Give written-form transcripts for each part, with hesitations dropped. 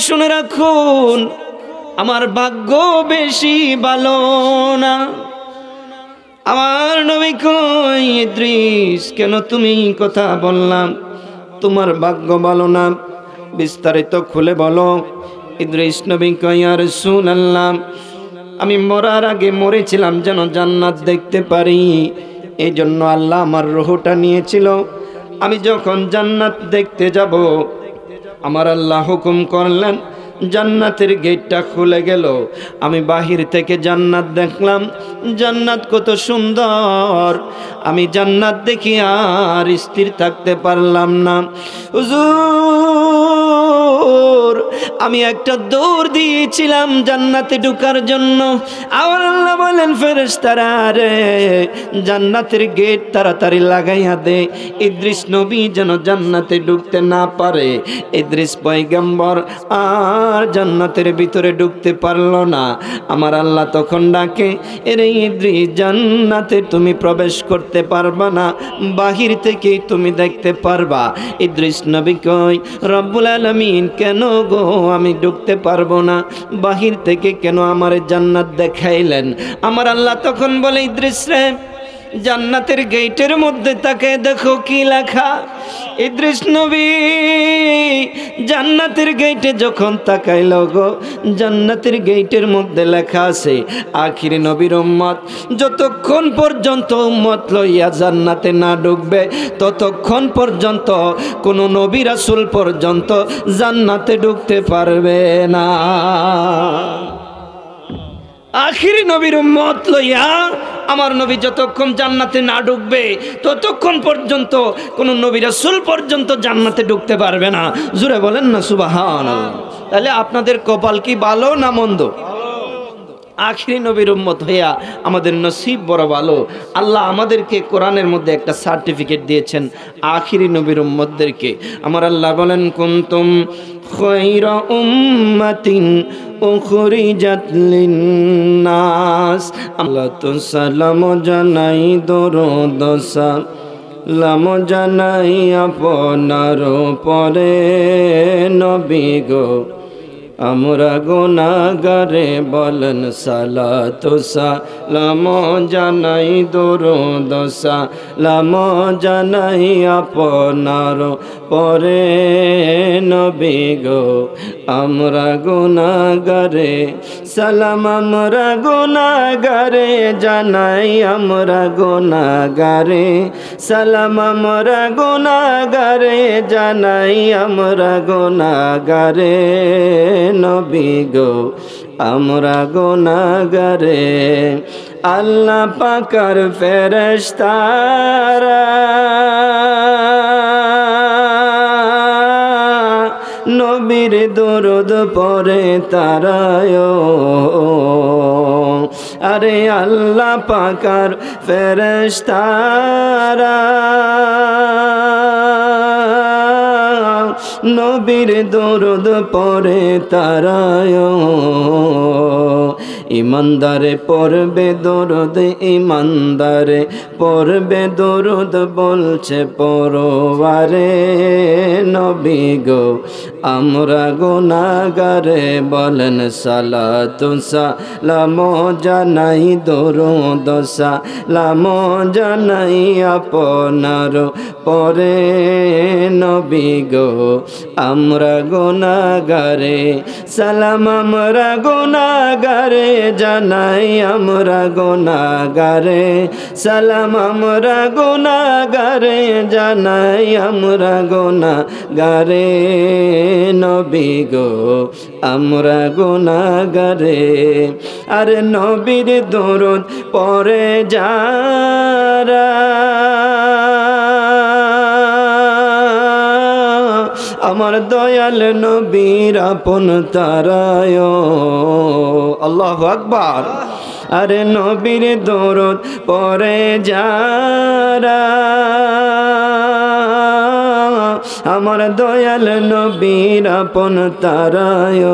শুনে রাখুন, আমার ভাগ্য বেশি ভালো না। আমার নবী কই, ইদ্রিস কেন তুমি কথা বললাম তোমার ভাগ্য ভালো না? বিস্তারিত খুলে বলো। ইদ্রিস নবী কই, ইয়া রাসূলুল্লাহ, আমি মরার আগে মরেছিলাম যেন জান্নাত দেখতে পারি, এই জন্য আল্লাহ আমার রূহটা নিয়েছিল। আমি যখন জান্নাত দেখতে যাব, আমার আল্লাহ হুকুম করলেন, জান্নাতের গেটটা খুলে গেল। আমি বাহির থেকে জান্নাত দেখলাম। জান্নাত কত সুন্দর! আমি জান্নাত দেখি আর স্থির থাকতে পারলাম না। হুজুর, আমি একটা দৌড় দিয়েছিলাম জান্নাতে ঢোকার জন্য। আমার আল্লাহ বলেন, ফেরেশতারা রে, জান্নাতের গেট তাড়াতাড়ি লাগাইয়া দে, ইদ্রিস নবী যেন জান্নাতে ঢুকতে না পারে। ইদ্রিস পয়গম্বর আর জান্নাতের ভিতরে ঢুকতে পারলো না। আমার আল্লাহ তখন ডাকে, এরে ইদ্রিস, জান্নাতে তুমি প্রবেশ করতে পারবা না, বাহির থেকে তুমি দেখতে পারবা। ইদ্রিস নবী কই, রব্বুল আলামিন কেন গো আমি ঢুকতে পারবো না? বাহির থেকে কেন আমার জান্নাত দেখাইলেন? আমার আল্লাহ তখন বলে, ইদ্রিস রে, জান্নাতের গেটের মধ্যে তাকে দেখো কি লেখা। ইদ্রিস নবী জান্নাতের গেটে যখন তাকাইল গো, জান্নাতের গেটের মধ্যে লেখা আছে, আখিরি নবীর উম্মত যতক্ষণ পর্যন্ত উম্মত লইয়া জান্নাতে না ঢুকবে, ততক্ষণ পর্যন্ত কোনো নবী রাসূল পর্যন্ত জান্নাতে ঢুকতে পারবে না। আখিরি নবীর উম্মত লইয়া আমার নবী যতক্ষণ জান্নাতে না ঢুকবে, ততক্ষণ পর্যন্ত কোন নবী রাসূল পর্যন্ত জান্নাতে ঢুকতে পারবে না। জোরে বলেন না সুবহানাল্লাহ। তাহলে আপনাদের কপাল কি ভালো না মন্দ? আখিরি নবীর উম্মত হইয়া আমাদের নসিব বড় ভালো। আল্লাহ আমাদেরকে কোরআনের মধ্যে একটা সার্টিফিকেট দিয়েছেন আখিরি নবীর উম্মতদেরকে। আমার আল্লাহ বলেন, কুনতুম খায়রা উম্মাতিন উখরিজাত লিন্নাস। আল্লাহ তো সালাম জানাই, দরুদ সালাম জানাই আপনার পরে নবী গো, আমরা গুনাহগারে বলেন সালাতু সালাম জানাই, দরুদ সালাম জানাই আপনার পরে নবী গো, আমরা গুনাহগারে সালাম, আমরা গুনাহগারে জানাই, আমরা গুনাহগারে সালাম, আমরা গুনাহগারে জানাই, আমরা গুনাহগারে নবী গো, আমরা গুনাহগারে। আল্লাহ পাকের ফেরেশতারা নবীর দরুদ পড়ে তারায়, আরে আল্লাহ পাকের ফেরেশতারা নবীর দরুদ পড়ে তারায়। ইমানদারে পড়বে দরুদ, ইমানদারে পড়বে দরুদ, বলছে পরওয়ারে নবী গো, আমরা গুনাহগারে বলেন সালাতু সালাম জানাই, দরুদ সালাম জানাই আপনার পরে নবী গো, আমরা গুনাহগারে সালাম, আমরা গুনাহগারে জানাই, আমরা গুনাহগারে সালাম, আমরা গুনাহগারে জানাই, আমরা গুনাহগারে নবী গো, আমরা গুনাহগারে। আর নবীর দরুদ পড়ে যারা আমার দয়াল নবীর আপন তারায়। আল্লাহু আকবার। আরে নবীর দরুদ পড়ে যারা আমার দয়াল নবীর আপন তারায়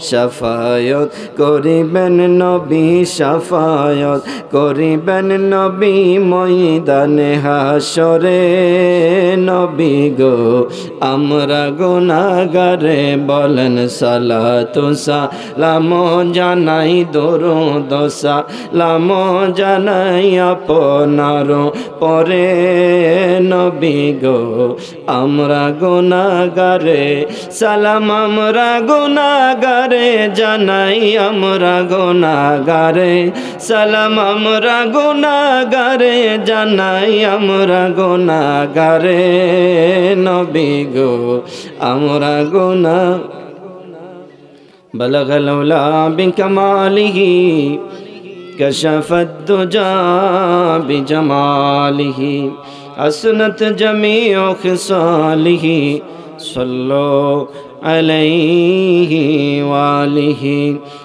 শাফায়াত করিবেন নবী শাফায়াত করিবেন নবী ময়দানে হাসরে নবী গো আমরা গুনাহগারে বলেন সালাতু সালাম জানাই দরুদ সালাম জানাই আপনার পরে নবী গো আমরা গুনাহগারে সালাম আমরা গুনাহগারে জানাই আমরা গুনাহগারে সালাম আমরা গুনাহগারে জানাই আমরা গুনাহগারে নবী গো আমরা গুনাহ বলগল উলা বিকমালিহি كشف الدجى بجماله حسنت جميع خصاله صلوا عليه وآله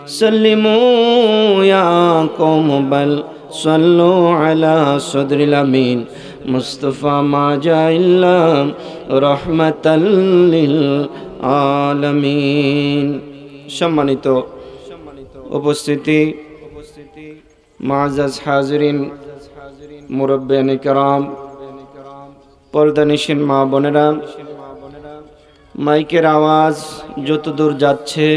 سلموا يا قوم بل صلوا على صدر الأمين مصطفى ما جاء إلا رحمة للعالمين সম্মানিত উপস্থিতি মুআজ্জাজ হাজিরিন মুরব্বিয়ানে কেরাম পর্দানিশীন মা বোনেরা মাইকের আওয়াজ যতদূর যাচ্ছে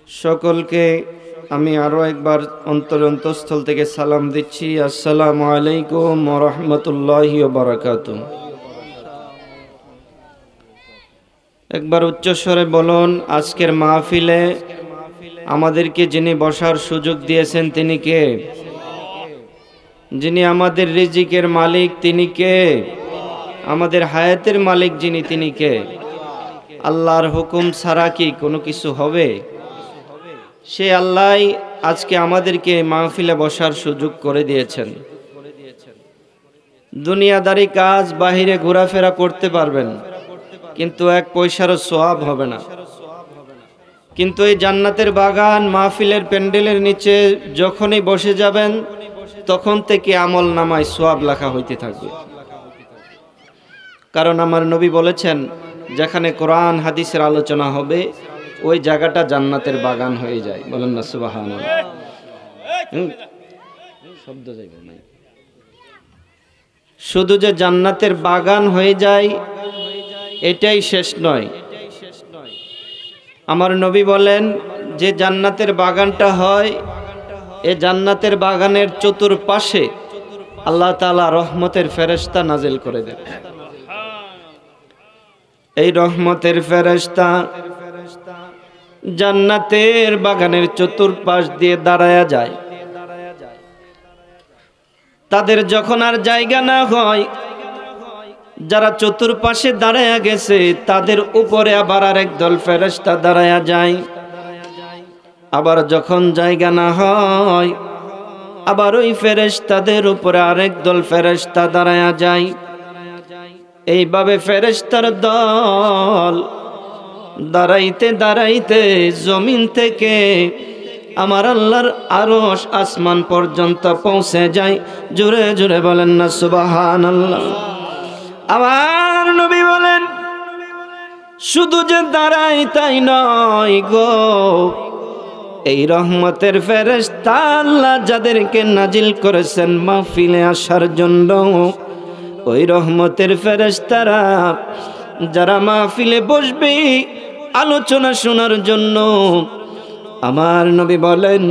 সকলকে আমি আরো একবার অন্তরস্থল থেকে সালাম দিচ্ছি আসসালামু আলাইকুম ওয়া রাহমাতুল্লাহি ওয়া বারাকাতুহু একবার উচ্চ স্বরে বলুন আজকের মাহফিলে আমাদেরকে যিনি বসার সুযোগ দিয়েছেন তিনি কে যিনি আমাদের রিজিকের মালিক তিনি কে আমাদের হায়াতের মালিক যিনি তিনি কে আল্লাহর হুকুম ছাড়া কি কোনো কিছু হবে সে আল্লাহই আজকে আমাদেরকে মাহফিলে বসার সুযোগ করে দিয়েছেন দুনিয়াদারি কাজ বাহিরে ঘোরাফেরা করতে পারবেন কিন্তু এক পয়সারও সওয়াব হবে না কিন্তু এই জান্নাতের বাগান মাহফিলের প্যান্ডেলের নিচে যখনই বসে যাবেন তখন থেকে আমল নামায় সওয়াব লেখা হইতে থাকবে কারণ আমার নবী বলেছেন যেখানে কোরআন হাদিসের আলোচনা হবে ওই জায়গাটা জান্নাতের বাগান হয়ে যায় বলেন না সুবহানাল্লাহ শব্দ যাইবে না শুধু যে জান্নাতের বাগান হয়ে যায় এটাই শেষ নয় আমার নবী বলেন যে জান্নাতের বাগানটা হয় এই জান্নাতের বাগানের চতুর্পাশে আল্লাহ তাআলা রহমতের ফেরেশতা নাজিল করে দেন এই রহমতের ফেরেশতা জান্নাতের বাগানের চতুর্পাশ দিয়ে দাঁড়ায়া যায় তাদের যখন আর জায়গা না হয় যারা চতুর্পাশে দাঁড়ায়া গেছে তাদের উপরে আবার আরেক দল ফেরেশতা দাঁড়ায়া যায় আবার যখন জায়গা না হয় আবার ওই ফেরেশতাদের উপরে আরেক দল ফেরেশতা দাঁড়ায়া যায় এইভাবে ফেরেশতার দল দাঁড়াইতে দাঁড়াইতে জমিন থেকে আমার আল্লাহর আরশ আসমান পর্যন্ত পৌঁছে যায় জোরে জোরে বলেন না সুবহানাল্লাহ আমার নবী বলেন শুধু যে দাঁড়াই তাই নয় গো এই রহমতের ফেরেশতা আল্লাহ যাদেরকে নাজিল করেছেন মাহফিলে আসার জন্য ওই রহমতের ফেরেশতারা যারা মাহফিলে বসবে আলোচনা শোনার জন্য আমার নবী বলেন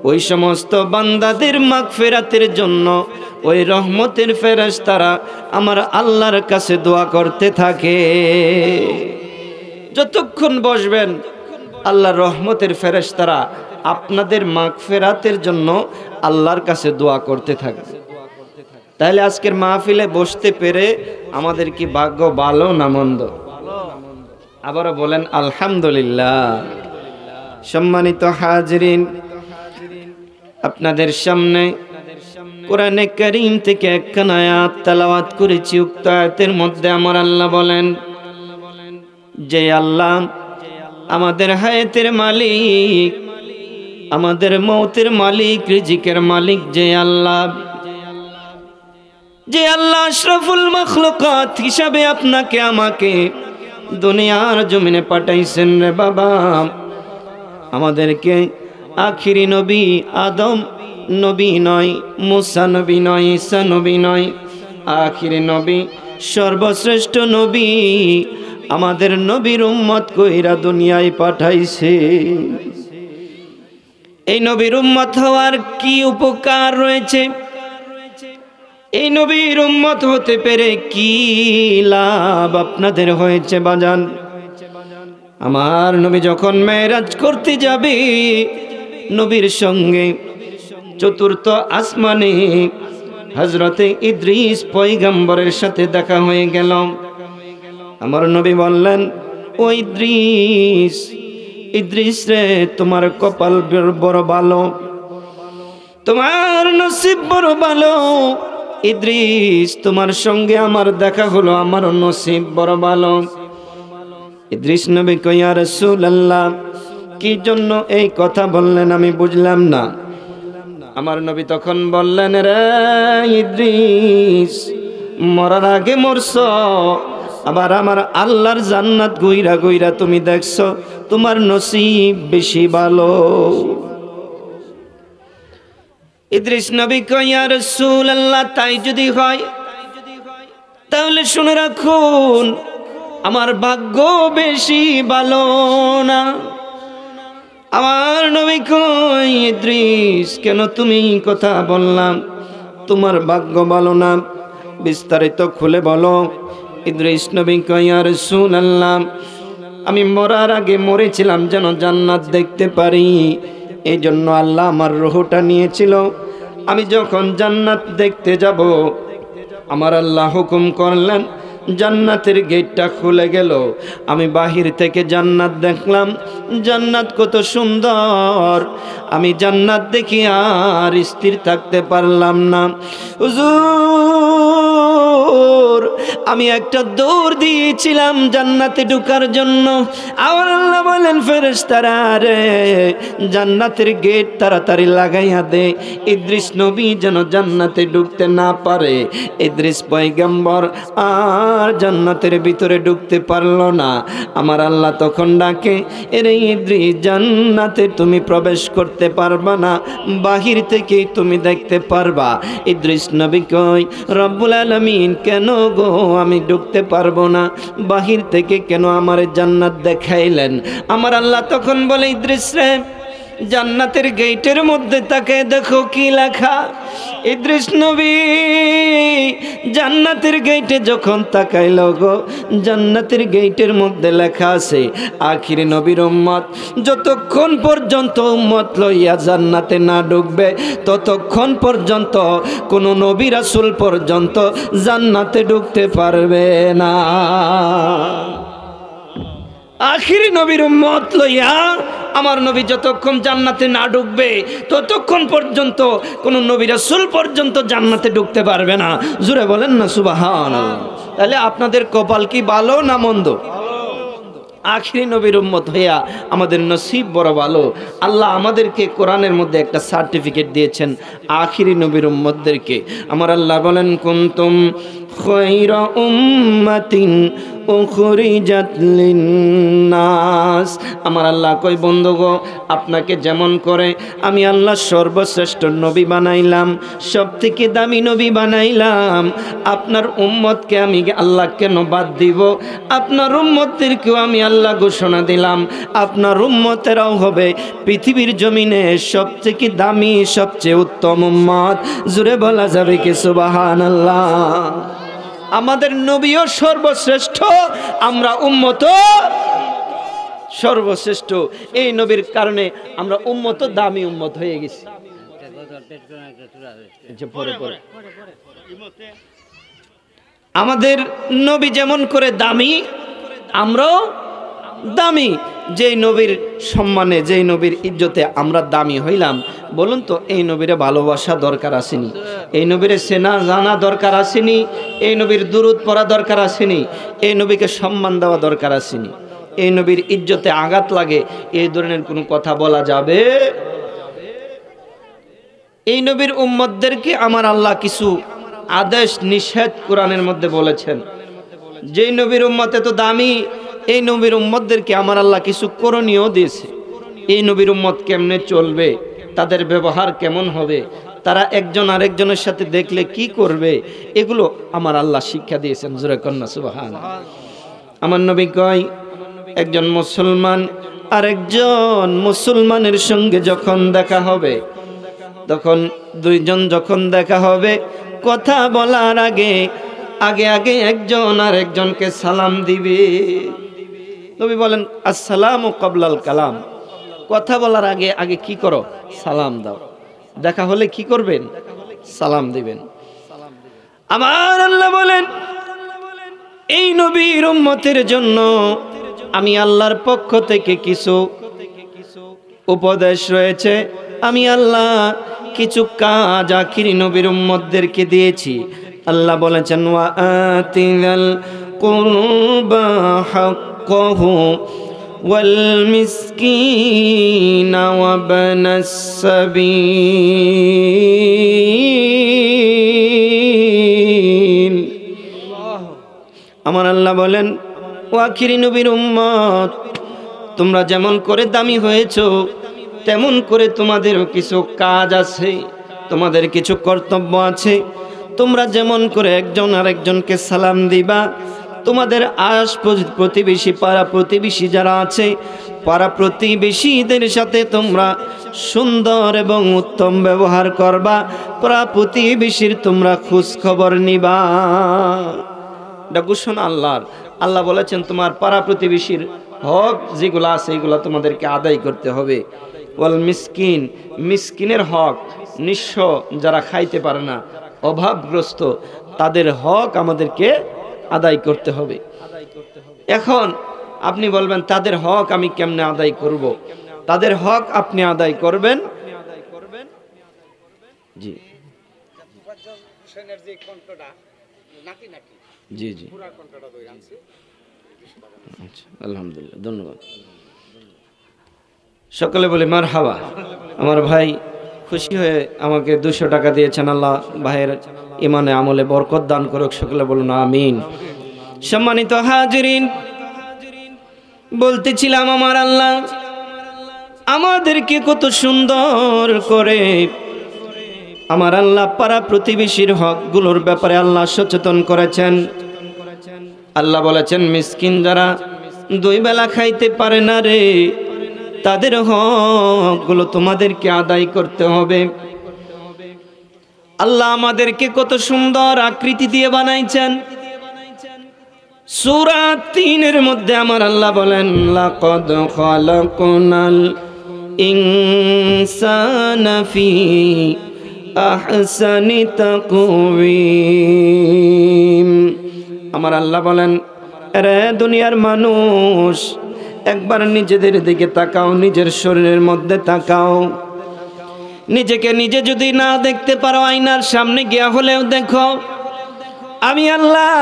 ওই সমস্ত বান্দাদের মাগফিরাতের জন্য ওই রহমতের ফেরেশতারা আমার আল্লাহর কাছে দোয়া করতে থাকে যতক্ষণ বসবেন আল্লাহর রহমতের ফেরেশতারা আপনাদের মাগফিরাতের জন্য আল্লাহর কাছে দোয়া করতে থাকবে তাহলে আজকের মাহফিলে বসতে পেরে আমাদের কি ভাগ্য ভালো না মন্দ আবারও বলেন আলহামদুলিল্লাহ সম্মানিত হাজিরিন আপনাদের সামনে কোরআনে কারীম থেকে একখানা আয়াত তেলাওয়াত করেছি উক্ত আয়াতের মধ্যে আমার আল্লাহ বলেন যে আল্লাহ আমাদের হায়াতের মালিক আমাদের মৌতের মালিক রিজিকের মালিক যে আল্লাহ যে আল্লাহ আশরাফুল মাখলুকাত হিসাবে আপনাকে আমাকে দুনিয়ার জমিনে পাঠাইছেন রে বাবা, আমাদেরকে আখিরি নবী আদম নবী নয়, মুসা নবী নয়, ঈসা নবী নয়, আখিরি নবী সর্বশ্রেষ্ঠ নবী আমাদের নবীর উম্মত কইরা দুনিয়ায় পাঠাইছে। এই নবীর উম্মত হওয়ার কি উপকার রয়েছে? এই নবীর উম্মত হতে পেরে কি লাভ আপনাদের হয়েছে বাজান? আমার নবী যখন মেরাজ করতে যাবে, নবীর সঙ্গে চতুর্থ আসমানে হযরতে ইদ্রিস পয়গম্বরের সাথে দেখা হয়ে গেল। আমার নবী বললেন, ও ইদ্রিস, ইদ্রিস রে, তোমার কপাল বড় ভালো, তোমার নসিব বড় ভালো। ইদ্রিস, তোমার সঙ্গে আমার দেখা হলো, আমার নসিব বড় ভালো। ইদ্রিস নবী কয়, ইয়া রাসূলুল্লাহ, কি জন্য এই কথা বললেন আমি বুঝলাম না। আমার নবী তখন বললেন, রে ইদ্রিস, মরার আগে মরছ, আবার আমার আল্লাহর জান্নাত গইরা গইরা তুমি দেখছো, তোমার নসিব বেশি ভালো। ইদ্রিস নবী কয়, ইয়া রাসূলুল্লাহ, তাই যদি হয় তাহলে শুনে রাখুন, আমার ভাগ্য বেশি ভালো না। আমার নবী কয়, ইদ্রিস, কেন তুমি কথা বললাম তোমার ভাগ্য ভালো না? বিস্তারিত খুলে বলো। ইদ্রিস নবী কয়, ইয়া রাসূলুল্লাহ, আমি মরার আগে মরেছিলাম যেন জান্নাত দেখতে পারি, এই জন্য আল্লাহ আমার রূহটা নিয়েছিল। আমি যখন জান্নাত দেখতে যাব, আমার আল্লাহ হুকুম করলেন, জান্নাতের গেটটা খুলে গেল। আমি বাহির থেকে জান্নাত দেখলাম, জান্নাত কত সুন্দর। আমি জান্নাত দেখি আর স্থির থাকতে পারলাম না। হুজুর, আমি একটা দৌড় দিয়েছিলাম জান্নাতে ঢোকার জন্য। আমার আল্লাহ বলেন, ফেরেশতারা রে, জান্নাতের গেট তাড়াতাড়ি লাগাইয়া দে, ইদ্রিস নবী যেন জান্নাতে ঢুকতে না পারে। ইদ্রিস পয়গম্বর আর জান্নাতের ভিতরে ঢুকতে পারলো না। আমার আল্লাহ তখন ডাকে, এরে ইদ্রিস, জান্নাতে তুমি প্রবেশ করতে পারবা না, বাহির থেকে তুমি দেখতে পারবা। ইদ্রিস নবী কয়, রব্বুল আলামিন, কেন গো আমি ঢুকতে পারবো না? বাহির থেকে কেন আমার জান্নাত দেখাইলেন? আমার আল্লাহ তখন বলে, ইদ্রিস রে, জান্নাতের গেটের মধ্যে তাকে দেখো কি লেখা। ইদ্রিস নবী জান্নাতের গেটে যখন তাকাইল গো, জান্নাতের গেটের মধ্যে লেখা আছে, আখিরি নবীর উম্মত যতক্ষণ পর্যন্ত উম্মত লইয়া জান্নাতে না ঢুকবে, ততক্ষণ পর্যন্ত কোনো নবী রাসূল পর্যন্ত জান্নাতে ঢুকতে পারবে না। আখিরি নবীর উম্মত লইয়া আমার নবী যতক্ষণ জান্নাতে না ঢুকবে, ততক্ষণ পর্যন্ত কোন নবী রাসূল পর্যন্ত জান্নাতে ঢুকতে পারবে না। জোরে বলেন না সুবহানাল্লাহ। তাহলে আপনাদের কপাল কি ভালো না মন্দ? আখিরি নবীর উম্মত হইয়া আমাদের নসিব বড় ভালো। আল্লাহ আমাদেরকে কোরআনের মধ্যে একটা সার্টিফিকেট দিয়েছেন আখিরি নবীর উম্মতদেরকে। আমার আল্লাহ বলেন, কুনতুম খায়রা উম্মাতিন উখরিজাত লিন্নাস। আমার আল্লাহ কই, বন্ধু গো, আপনাকে যেমন করে আমি আল্লাহ সর্বশ্রেষ্ঠ নবী বানাইলাম, সবথেকে দামি নবী বানাইলাম, আপনার উম্মতকে আমি আল্লাহ কেন বাদ দিব? আপনার উম্মতদেরকেও আমি আল্লাহ ঘোষণা দিলাম, আপনার উম্মতেরাও হবে পৃথিবীর জমিনে সবথেকে দামি, সবচেয়ে উত্তম উম্মত। জুড়ে বলা যাবে কি সুবহানাল্লাহ? আমাদের নবীও সর্বশ্রেষ্ঠ, আমরা উম্মত সর্বশ্রেষ্ঠ। এই নবীর কারণে আমরা উম্মত, দামি উম্মত হয়ে গেছি। আমাদের নবী যেমন করে দামি, আমরাও দামি। যেই নবীর সম্মানে, যেই নবীর ইজ্জতে আমরা দামি হইলাম, বলুন তো এই নবীরে ভালোবাসা দরকার আসেনি? এই নবীরে চেনা জানা দরকার আসেনি? এই নবীর দুরূদ পড়া দরকার আসেনি? এই নবীকে সম্মান দেওয়া দরকার আসেনি? এই নবীর ইজ্জতে আঘাত লাগে এই ধরনের কোনো কথা বলা যাবে? এই নবীর উম্মতদেরকে আমার আল্লাহ কিছু আদেশ নিষেধ কোরআনের মধ্যে বলেছেন। যেই নবীর উম্মত এত দামি, এই নবীর উম্মতদেরকে আমার আল্লাহ কিছু করণীয় দিয়েছে। এই নবীর উম্মত কেমনে চলবে, তাদের ব্যবহার কেমন হবে, তারা একজন আরেকজনের সাথে দেখলে কি করবে, এগুলো আমার আল্লাহ শিক্ষা দিয়েছেন। জোরে কন্যা সুবহানাল্লাহ। আমার নবী কয়, একজন মুসলমান আরেকজন মুসলমানের সঙ্গে যখন দেখা হবে, তখন দুইজন যখন দেখা হবে, কথা বলার আগে আগে আগে একজন আরেকজনকে সালাম দিবে। নবী বলেন আসসালামু ক্বাবলাল কালাম, কথা বলার আগে আগে কি করো, সালাম দাও। দেখা হলে কি করবেন, সালাম দিবেন। আমার আল্লাহ বলেন এই নবীর উম্মতের জন্য আমি আল্লাহর পক্ষ থেকে কিছু উপদেশ রয়েছে। আমি আল্লাহ কিছু কাজ আখিরি নবীর উম্মতদেরকে দিয়েছি। আল্লাহ বলেছেন ওয়া আতিল কুরবা হাক্কাহু ওয়াল মিসকিনা ওয়া বানাস সাবিল। আমার আল্লাহ বলেন ও আখিরি নবীর উম্মত, তোমরা যেমন করে দামি হয়েছো, তেমন করে তোমাদেরও কিছু কাজ আছে, তোমাদের কিছু কর্তব্য আছে। তোমরা যেমন করে একজন আরেকজনকে সালাম দিবা, তোমাদের আশ প্রতিবেশী পাড়া প্রতিবেশী যারা আছে, পাড়া প্রতিবেশীদের সাথে তোমরা সুন্দর এবং উত্তম ব্যবহার করবা। পাড়া প্রতিবেশীর তোমরা খোঁজ খবর নিবা। এটা ঘোষণা আল্লাহর। আল্লাহ বলেছেন তোমার পাড়া প্রতিবেশীর হক যেগুলো আছে এগুলো তোমাদেরকে আদায় করতে হবে। ওয়াল মিসকিন, মিসকিনের হক, নিঃস্ব যারা খাইতে পারে না, অভাবগ্রস্ত, তাদের হক আমাদেরকে আদায় করতে হবে। এখন আপনি বলবেন তাদের হক আমি কেমনে আদায় করব? তাদের হক আপনি আদায় করবেন। জি জি জি, আচ্ছা, আলহামদুলিল্লাহ, ধন্যবাদ। সকলে বলি মারহাবা। আমার ভাই খুশি হয়ে আমাকে 200 টাকা দিয়েছেন। আল্লাহ ভাইয়ের ইমানে আমলে বরকত দান করুক। সকলে বলুন আমিন। সম্মানিত হাজিরিন, বলতেছিলাম আমার আল্লাহ আমাদেরকে কত সুন্দর করে আমার আল্লাহ পাড়া প্রতিবেশীর হকগুলোর ব্যাপারে আল্লাহ সচেতন করেছেন। আল্লাহ বলেছেন মিসকিন যারা 2 বেলা খাইতে পারে না রে, তাদের হকগুলো তোমাদেরকে আদায় করতে হবে। আল্লাহ আমাদেরকে কত সুন্দর আকৃতি দিয়ে বানাইছেন। সূরা 3-এর মধ্যে আমার আল্লাহ বলেন লাকাদ খালাকনাল ইনসানা ফি আহসানি তাকওয়িম। আমার আল্লাহ বলেন রে দুনিয়ার মানুষ, একবার নিজেদের দিকে তাকাও, নিজের শরীরের মধ্যে তাকাও। নিজেকে নিজে যদি না দেখতে পারো, আয়নার সামনে গিয়া হলেও দেখো আমি আল্লাহ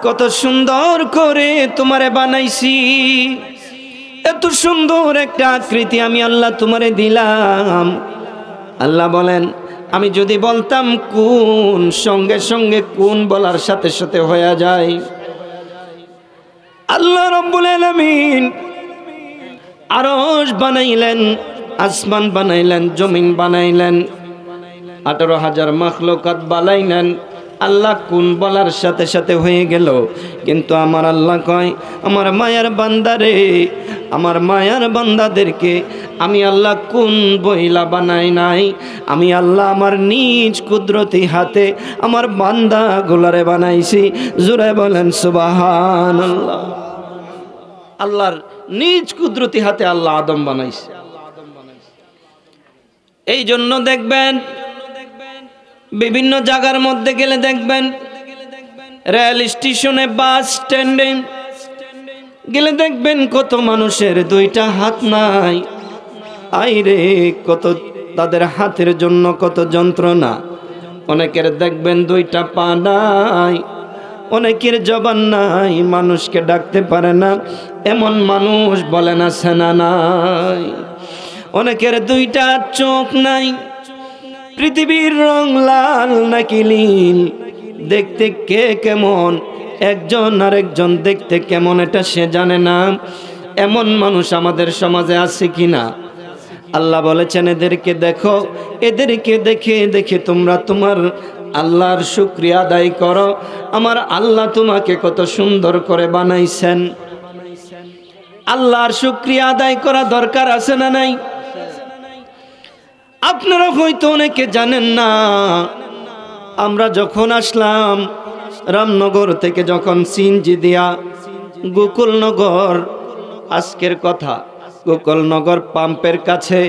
কত সুন্দর করে তোমারে বানাইছি। এত সুন্দর একটা আকৃতি আমি আল্লাহ তোমারে দিলাম। আল্লাহ বলেন আমি যদি বলতাম কোন, সঙ্গে সঙ্গে কোন বলার সাথে সাথে হয়ে যায়। আল্লাহ রাব্বুল আলামিন আরশ বানাইলেন, আসমান বানাইলেন, জমিন বানাইলেন, 18,000 মাখলুকাত বানাইলেন। আল্লাহ কোন বলার সাথে সাথে হয়ে গেল। কিন্তু আমার আল্লাহ কয় আমার মায়ার বান্দারে, আমার মায়ার বান্দাদেরকে আমি আল্লাহ কোন বইলা বানাই নাই, আমি আল্লাহ আমার নিজ কুদরতি হাতে আমার বান্দা গুলারে বানাইছি। জোরে বলেন সুবহানাল্লাহ। আল্লাহর নিজ কুদরতি হাতে আল্লাহ আদম বানাইছে। এই জন্য দেখবেন বিভিন্ন জায়গার মধ্যে গেলে দেখবেন, রেল স্টেশনে, বাস স্ট্যান্ডে গেলে দেখবেন কত মানুষের 2টা হাত নাই। আইরে কত তাদের হাতের জন্য কত যন্ত্রণা। অনেকের দেখবেন 2টা পা নাই, অনেকের জবান নাই, মানুষকে ডাকতে পারে না এমন মানুষ বলেন আছে না নাই। অনেকের 2টা চোখ নাই, পৃথিবীর রং লাল নাকি নীল, দেখতে কে কেমন, একজন আরেকজন দেখতে কেমন এটা সে জানে না। এমন মানুষ আমাদের সমাজে আছে কিনা? আল্লাহ বলেছেন এদেরকে দেখো, এদেরকে দেখে দেখে তোমরা তোমার আল্লাহর শুকরিয়া আদায় করো। আমার আল্লাহ তোমাকে কত সুন্দর করে বানাইছেন। আল্লাহর শুকরিয়া আদায় করা দরকার আছে না নাই? আপনারা হয়তো অনেকে জানেন না, আমরা যখন আসলাম রামনগর থেকে, যখন সিএনজি দিয়া গোকুলনগর, আজকের কথা, গোকুলনগর পাম্পের কাছে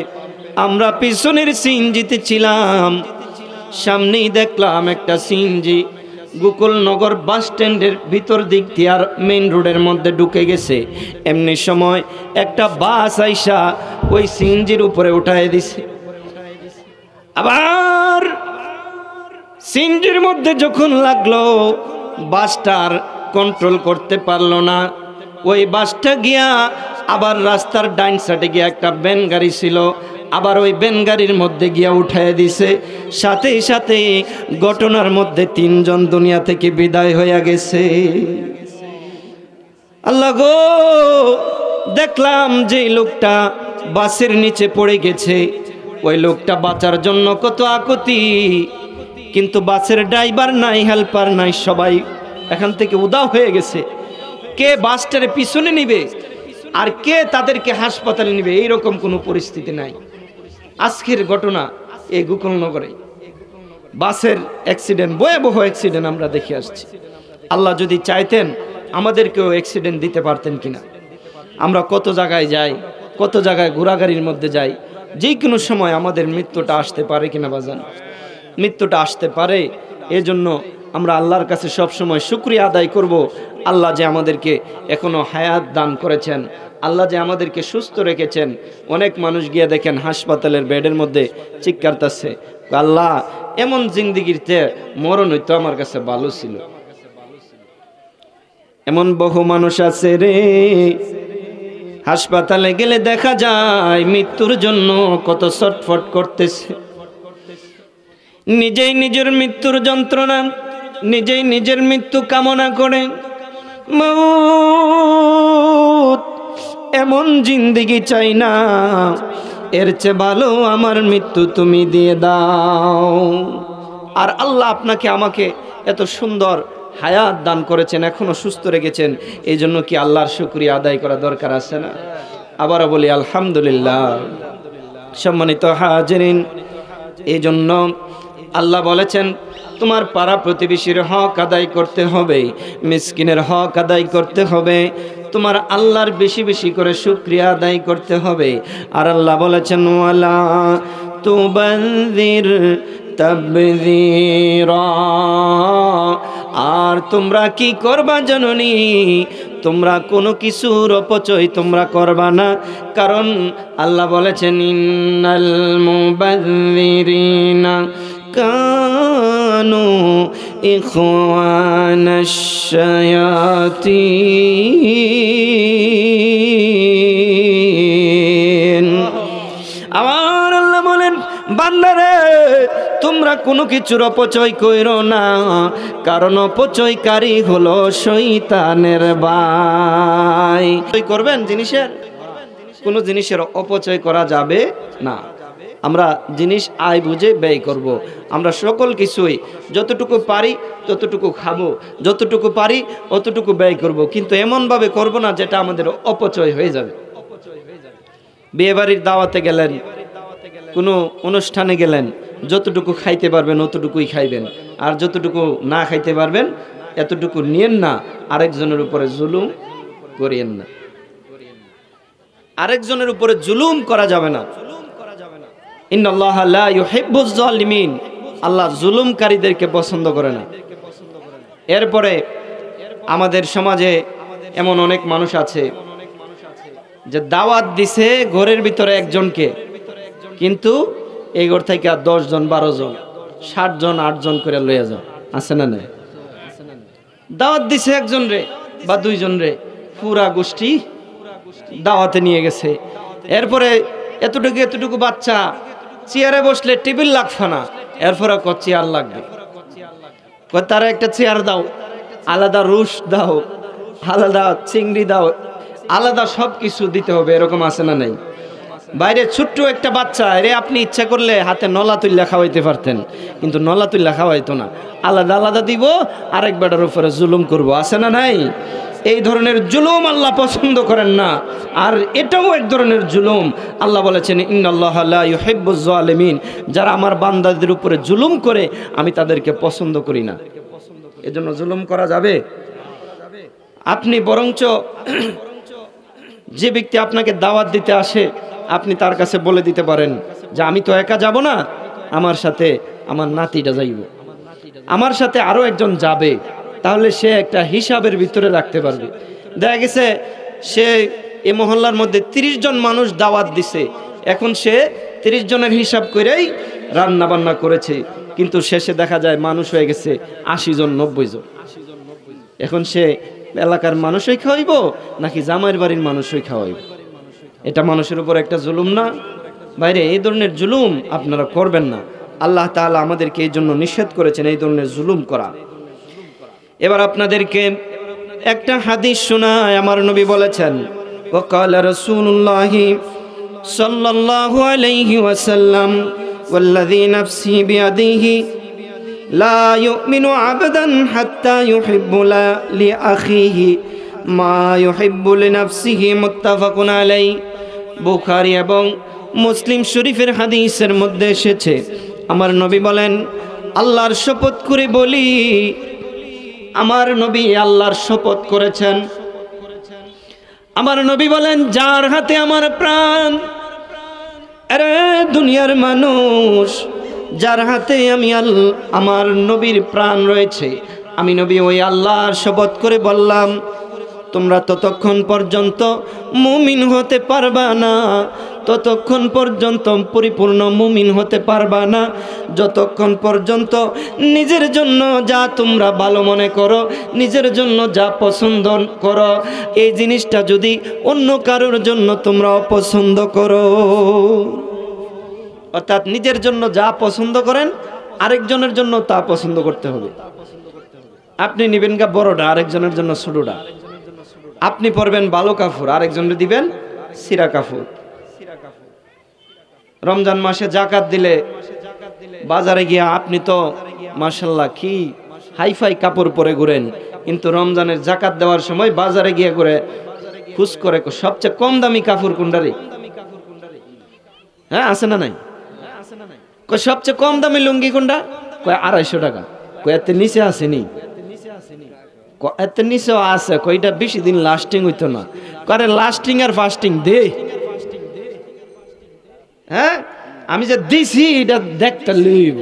আমরা পিছনের সিএনজিতে ছিলাম, সামনেই দেখলাম একটা সিএনজি গোকুলনগর বাস স্ট্যান্ডের ভিতর দিক দিয়ে আর মেইন রোডের মধ্যে ঢুকে গেছে। এমনি সময় একটা বাস আইসা ওই সিএনজির উপরে উঠায় দিছে। আবার সিএনজির মধ্যে যখন লাগলো, বাসটার কন্ট্রোল করতে পারলো না। ওই বাসটা গিয়া আবার রাস্তার ডাইন সাইডে গিয়া একটা ভ্যান গাড়ি ছিল, আবার ওই ভ্যান গাড়ির মধ্যে গিয়া উঠায় দিছে। সাথে সাথে ঘটনার মধ্যে 3 জন দুনিয়া থেকে বিদায় হয়ে গেছে। আল্লাহ গো, দেখলাম যে লোকটা বাসের নিচে পড়ে গেছে, ওই লোকটা বাঁচার জন্য কত আকুতি, কিন্তু বাসের ড্রাইভার নাই, হেল্পার নাই, সবাই এখান থেকে উধাও হয়ে গেছে। কে বাসটারে পিছনে নিবে আর কে তাদেরকে হাসপাতালে নিবে, এইরকম কোনো পরিস্থিতি নাই। আজকের ঘটনা এই গোকুলনগরে বাসের অ্যাক্সিডেন্ট, ভয়াবহ অ্যাক্সিডেন্ট আমরা দেখে আসছি। আল্লাহ যদি চাইতেন আমাদেরকেও অ্যাক্সিডেন্ট দিতে পারতেন কিনা। আমরা কত জায়গায় যাই, কত জায়গায় ঘোরাগাড়ির মধ্যে যাই, যে কোনো সময় আমাদের মৃত্যুটা আসতে পারে কিনা বাজান? মৃত্যুটা আসতে পারে। এজন্য আমরা আল্লাহর কাছে সব সময় শুকরিয়া আদায় করব। আল্লাহ যে আমাদেরকে এখনো হায়াত দান করেছেন, আল্লাহ যে আমাদেরকে সুস্থ রেখেছেন। অনেক মানুষ গিয়ে দেখেন হাসপাতালের বেডের মধ্যে চিৎকারতেছে, আল্লাহ এমন জিন্দিগিতে মরণ হইতো আমার কাছে ভালো ছিল। এমন বহু মানুষ আছে রে, হাসপাতালে গেলে দেখা যায় মৃত্যুর জন্য কত ছটফট করতেছে। নিজেই নিজের মৃত্যুর যন্ত্রণা, নিজেই নিজের মৃত্যু কামনা করে। মউত এমন জিন্দেগি চাই না, এর চেয়ে ভালো আমার মৃত্যু তুমি দিয়ে দাও। আর আল্লাহ আপনাকে আমাকে এত সুন্দর হায়াত দান করেছেন, এখনো সুস্থ রেখেছেন, এই জন্য কি আল্লাহর শুকরিয়া আদায় করা দরকার আছে না? আবারও বলি আলহামদুলিল্লাহ। সম্মানিত হাজিরিন, এই জন্য আল্লাহ বলেছেন তোমার পাড়া প্রতিবেশীর হক আদায় করতে হবে, মিসকিনের হক আদায় করতে হবে, তোমার আল্লাহর বেশি বেশি করে শুকরিয়া আদায় করতে হবে। আর আল্লাহ বলেছেন ওয়ালা তুবাযির তাবযীরা, আর তোমরা কি করবা জানোনি? তোমরা কোনো কিছুর অপচয় তোমরা করবা না, কারণ আল্লাহ বলেছেন ইন্নাল মুবাযযিরিনা কানু ইখওয়ানাশ শায়াতিন। আমার আল্লাহ বলেন বান্দারে তোমরা কোনো কিছুর অপচয় কইরো না, কারণ অপচয়কারী হলো শয়তানের ভাই। করবেন জিনিসের, কোনো জিনিসের অপচয় করা যাবে না। আমরা জিনিস আয় বুঝে ব্যয় করব। আমরা সকল কিছুই যতটুকু পারি ততটুকু খাবো, যতটুকু পারি অতটুকু ব্যয় করব, কিন্তু এমনভাবে করব না যেটা আমাদের অপচয় হয়ে যাবে। বিয়েবাড়ির দাওয়াতে গেলেন, কোনো অনুষ্ঠানে গেলেন, যতটুকু খাইতে পারবেন অতটুকুই খাইবেন, আর যতটুকু না খাইতে পারবেন এতটুকু নিয়েন না। আরেকজনের উপরে জুলুম করিয়েন না, আরেকজনের উপরে জুলুম করা যাবে না। ইন্নাল্লাহা লা ইউহিব্বুজ জালিমিন, আল্লাহ জুলুমকারীদেরকে পছন্দ করে না। এরপরে আমাদের সমাজে এমন অনেক মানুষ আছে যে দাওয়াত দিছে ঘরের ভিতরে একজনকে, কিন্তু এই ঘর থেকে 10 জন 12 জন 60 জন 8 জন করে লইয়া যাও, আছে না নাই? দাওয়াত দিছে একজন রে বা 2 জন রে, পুরা গোষ্ঠী দাওয়াতে নিয়ে গেছে। এরপরে এতটুকু বাচ্চা চেয়ারে বসলে টেবিল লাগবে না, এরপরে ক চেয়ার লাগবে, তারা একটা চেয়ার দাও, আলাদা রুশ দাও, আলাদা চিংড়ি দাও, আলাদা সব কিছু দিতে হবে, এরকম আছে না নাই? বাইরে ছোট্ট একটা বাচ্চা রে আপনি ইচ্ছা করলে হাতে নলা তুল্লা খাওয়াইতে পারতেন, কিন্তু নলা তুল্লা খাওয়াইতো না, আলাদা আলাদা দিব, আরেক বেটার উপরে জুলুম করব, আছে না নাই? এই ধরনের জুলুম আল্লাহ পছন্দ করেন না। আর এটাও এক ধরনের জুলুম। আল্লাহ বলেছেন ইন্নাল্লাহা লা ইউহিব্বুজ জালিমিন, যারা আমার বান্দাদের উপরে জুলুম করে আমি তাদেরকে পছন্দ করি না। এজন্য জুলুম করা যাবে? আপনি বরঞ্চ যে ব্যক্তি আপনাকে দাওয়াত দিতে আসে আপনি তার কাছে বলে দিতে পারেন যে আমি তো একা যাব না, আমার সাথে আমার নাতিটা যাইব, আমার সাথে আরো একজন যাবে, তাহলে সে একটা হিসাবের ভিতরে রাখতে পারবে। দেখা গেছে সে এই মহল্লার মধ্যে 30 জন মানুষ দাওয়াত দিছে, এখন সে 30 জনের হিসাব করেই রান্না বান্না করেছে, কিন্তু শেষে দেখা যায় মানুষ হয়ে গেছে 80 জন 90 জন। এখন সে এলাকার মানুষই খাওয়াইব নাকি জামাইয়ের বাড়ির মানুষই খাওয়াইব? এটা মানুষের উপর একটা জুলুম না? বাইরে এই ধরনের জুলুম আপনারা করবেন না। আল্লাহ তাআলা আমাদেরকে এই জন্য নিষেধ করেছেন এই ধরনের জুলুম করা। এবার আপনাদেরকে একটা হাদিস শোনায়। আমার নবী বলেছেন, ওয়াকালা রাসূলুল্লাহি সাল্লাল্লাহু আলাইহি ওয়াসাল্লাম ওয়াল্লাযী নাফসি বিয়াদিহি লা ইউমিনু আবদান হাত্তা ইউহিব্বু লিআখিহি মা ইউহিব্বু লিনাফসিহি, মুত্তাফাকুন আলাইহি। বুখারী এবং মুসলিম শরীফের হাদিসের মধ্যে এসেছে, আমার নবী বলেন, আল্লাহর শপথ করে বলি, আমার নবী আল্লাহর শপথ করেছেন। আমার নবী বলেন, যার হাতে আমার প্রাণ, আরে দুনিয়ার মানুষ, যার হাতে আমার নবীর প্রাণ রয়েছে, আমি নবী ওই আল্লাহর শপথ করে বললাম, তোমরা ততক্ষণ পর্যন্ত মুমিন হতে পারবা না, ততক্ষণ পর্যন্ত পরিপূর্ণ মুমিন হতে পারবা না, যতক্ষণ পর্যন্ত নিজের জন্য যা তোমরা ভালো মনে করো, নিজের জন্য যা পছন্দ করো, এই জিনিসটা যদি অন্য কারোর জন্য তোমরা অপছন্দ করো, অর্থাৎ নিজের জন্য যা পছন্দ করেন আরেকজনের জন্য তা পছন্দ করতে হবে। আপনি নিবেন গা বড়টা, আরেকজনের জন্য ছোটটা। আপনি পরবেন ভালো কাপড়, আরেকজনের দিবেন ছিঁড়া কাপড়। রমজান মাসে যাকাত দিলে বাজারে গিয়া আপনি তো মাশাআল্লাহ কি হাইফাই কাপড় পরে ঘুরেন, কিন্তু রমজানের যাকাত দেওয়ার সময় বাজারে গিয়া করে খুশ করে সবচেয়ে কম দামি কাপড় কোনটারে? হ্যাঁ, আছে না নাই? সবচেয়ে কম দামি লুঙ্গি কোনটা? কয় 250 টাকা। কয় এত নিচে আসেনি? এত নিচেও আছে, কয়টা বেশি দিন লাস্টিং হইতো না। করে লাস্টিং আর ফাস্টিং দে। হ্যাঁ, আমি যে দিছি এটা দেখতে লইব,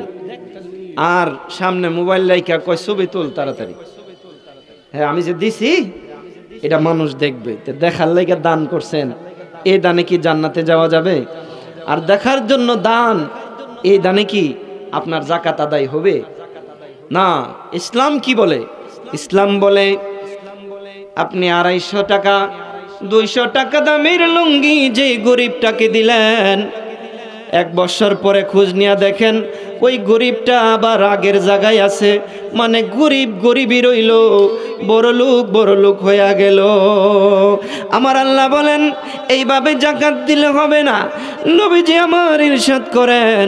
আর সামনে মোবাইল লাইকা কয় ছবি তুল তাড়াতাড়ি। হ্যাঁ, আমি যে দিছি এটা মানুষ দেখবে, দেখার লাইকা দান করছেন, এই দানে কি জান্নাতে যাওয়া যাবে? আর দেখার জন্য দান, এই দানে কি আপনার যাকাত আদায় হবে? না। ইসলাম কি বলে? ইসলাম বলে আপনি 250 টাকা 200 টাকা দামের লুঙ্গি যে গরিবটাকে দিলেন, 1 বছর পরে খোঁজ নিয়ে দেখেন ওই গরিবটা আবার আগের জায়গায় আছে, মানে গরিব গরিবই রইল, বড় লোক হয়ে গেল। আমার আল্লাহ বলেন এইভাবে যাকাত দিলে হবে না। নবীজি আমার ইরশাদ করেন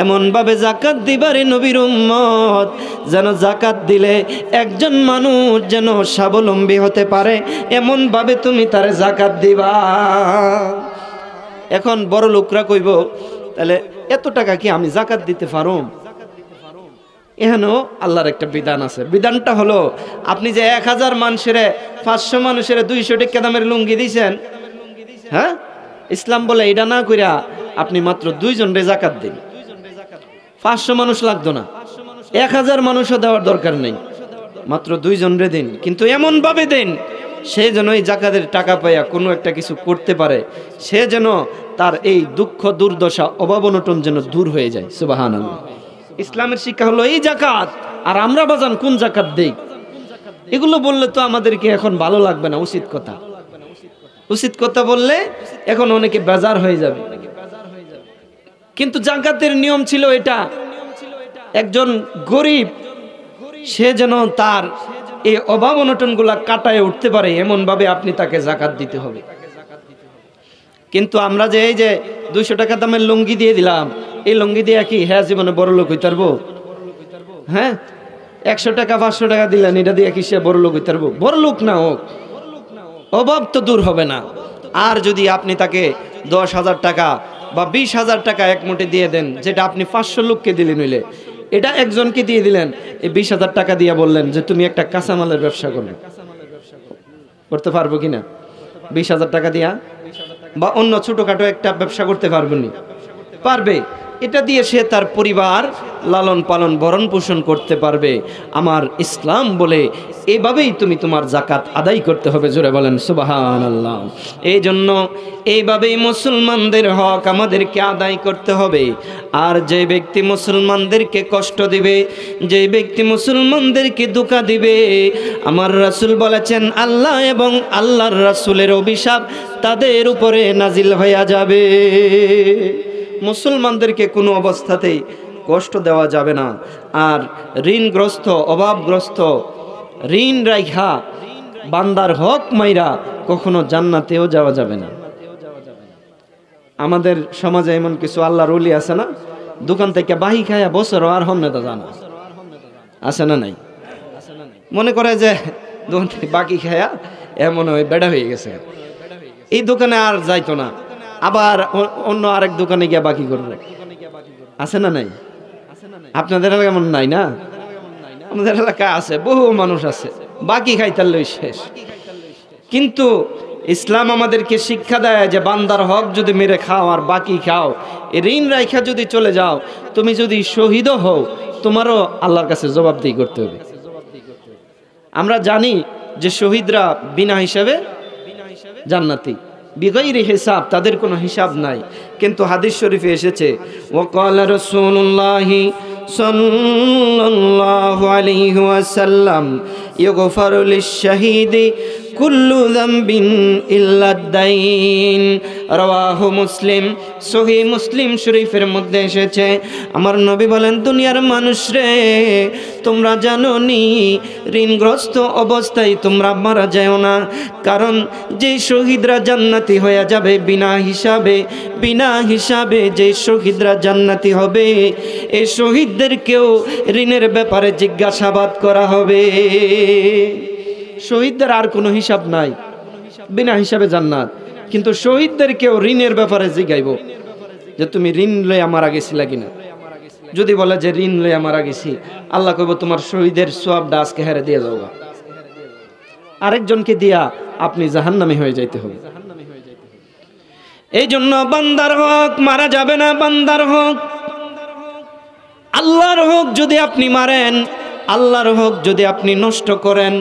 এমন ভাবে যাকাত দিবারে নবীর উম্মত যেন যাকাত দিলে একজন মানুষ যেন স্বাবলম্বী হতে পারে, এমন ভাবে তুমি তারে যাকাত দিবা। এখন বড় লোকরা কইব, তাহলে এত টাকা কি আমি যাকাত দিতে পারো? এখানেও আল্লাহর একটা বিধান আছে। বিধানটা হলো, আপনি যে 1000 মানুষের 500 মানুষের 200 টাকা দামের লুঙ্গি দিয়েছেন, হ্যাঁ, ইসলাম বলে এটা না কইরা আপনি মাত্র 2 জনের যাকাত দিন। 500 মানুষ লাগতো না, 1000 মানুষও দেওয়ার দরকার নেই, মাত্র 2 জনের দিন, কিন্তু এমন ভাবে দেন সে যেন এই যাকাতের টাকা পাইয়া কোনো একটা কিছু করতে পারে, সে যেন তার এই দুঃখ দুর্দশা অভাব অনটন যেন দূর হয়ে যায়। সুবহানাল্লাহ। ইসলামের শিক্ষা হলো এই যাকাত। আর আমরা বাজান কোন যাকাত দেই? এগুলো বললে তো আমাদেরকে এখন ভালো লাগবে না। উচিত কথা বললে এখন অনেকে বেজার হয়ে যাবে। কিন্তু জাকাতের নিয়ম ছিল এটা, একজন গরিব সে যেন তার এই অভাব অনটনগুলা কাটায় উঠতে পারে এমন ভাবে আপনি তাকে জাকাত দিতে হবে। কিন্তু আমরা যে এই যে 200 টাকা দামের লুঙ্গি দিয়ে দিলাম, এই লুঙ্গি দিয়ে কি হ্যাঁ জীবনে বড় লোক হইতে পারবো? হ্যাঁ, 100 টাকা 500 টাকা দিলেন, এটা দিয়ে কি সে বড় লোক হইতে পারবো? বড় লোক না হোক, অভাব তো দূর হবে না। আর যদি আপনি তাকে 10,000 টাকা বা 20,000 টাকা এক মুঠে দিয়ে দেন, যেটা আপনি 500 লোককে দিলেন, হইলে এটা একজনকে দিয়ে দিলেন, এই 20,000 টাকা দিয়ে বললেন যে তুমি একটা কাঁচামালের ব্যবসা করবে, করতে পারবো কিনা? 20,000 টাকা দিয়া বা অন্য ছোটখাটো একটা ব্যবসা করতে পারবেনি? পারবে। এটা দিয়ে সে তার পরিবার লালন পালন ভরণ পোষণ করতে পারবে। আমার ইসলাম বলে এইভাবেই তুমি তোমার জাকাত আদায় করতে হবে। জোরে বলেন সুবহানাল্লাহ। এই জন্য এইভাবেই মুসলমানদের হক আমাদেরকে আদায় করতে হবে। আর যে ব্যক্তি মুসলমানদেরকে কষ্ট দিবে, যে ব্যক্তি মুসলমানদেরকে ধোঁকা দিবে, আমার রাসূল বলেছেন আল্লাহ এবং আল্লাহর রাসূলের অভিশাপ তাদের উপরে নাজিল হয়ে যাবে। মুসলমানদেরকে কোনো অবস্থাতেই কষ্ট দেওয়া যাবে না। আর ঋণগ্রস্ত, অভাবগ্রস্ত, ঋণ রাইখা বান্দার হক মাইরা কখনো জান্নাতেও যাওয়া যাবে না। আমাদের সমাজে এমন কিছু আল্লাহর ওলি আছে না, দোকান থেকে বাহি খায়া বছর আর হন্যতা জানা আছে না নাই? মনে করে যে দোকান থেকে বাকি খায়া এমন বেড়া হয়ে গেছে, এই দোকানে আর যাইতো না, আবার অন্য আরেক দোকানে গিয়ে বাকি করবে। আছে না নাই? আপনাদের এলাকা এমন নাই না? আমাদের এলাকায় আছে, বহু মানুষ আছে বাকি খাইতার লই শেষ। কিন্তু ইসলাম আমাদেরকে শিক্ষা দেয় যে বান্দার হক যদি মেরে খাও আর বাকি খাও, ঋণ রাইখা যদি চলে যাও, তুমি যদি শহীদও হও তোমারও আল্লাহর কাছে জবাবদিহি করতে হবে। আমরা জানি যে শহীদরা বিনা হিসাবে জান্নাতি, বিগাইরি হিসাব, তাদের কোনো হিসাব নাই। কিন্তু হাদিস শরীফে এসেছে ওয়াকালা রাসূলুল্লাহি সাল্লাল্লাহু আলাইহি ওয়াসাল্লাম ইগফারু লিশ-শাহীদি কুল্লু যামবিন ইল্লা আদ-দাইন। রাওয়াহু মুসলিম। সহিহ মুসলিম শরীফের মধ্যে এসেছে, আমার নবী বলেন দুনিয়ার মানুষ রে, তোমরা জানো নি ঋণগ্রস্ত অবস্থায় তোমরা মারা যাও না, কারণ যে শহীদরা জান্নাতি হয়ে যাবে বিনা হিসাবে যে শহীদরা জান্নাতি হবে, এই শহীদদেরকেও ঋণের ব্যাপারে জিজ্ঞাসাবাদ করা হবে। শহীদদের আর কোনো হিসাব নাই, বিনা হিসাবে জান্নাত। কিন্তু শহীদদেরকেও ঋণের ব্যাপারে জিজ্ঞাইব যে তুমি ঋণ লইয়া মারা গেছিলা কিনা। যদি বলে যে ঋণ লইয়া মারা গেছি, আল্লাহ কইব তোমার শহীদের সওয়াবটা আজকে হেরে দিয়ে যাওগা, আরেকজনকে দিয়া আপনি জাহান্নামী হয়ে যাইতে হবে। এই জন্য বান্দার হক মারা যাবে না। বান্দার হক, আল্লাহর হক যদি আপনি মারেন, আল্লাহর হক যদি আপনি নষ্ট করেন,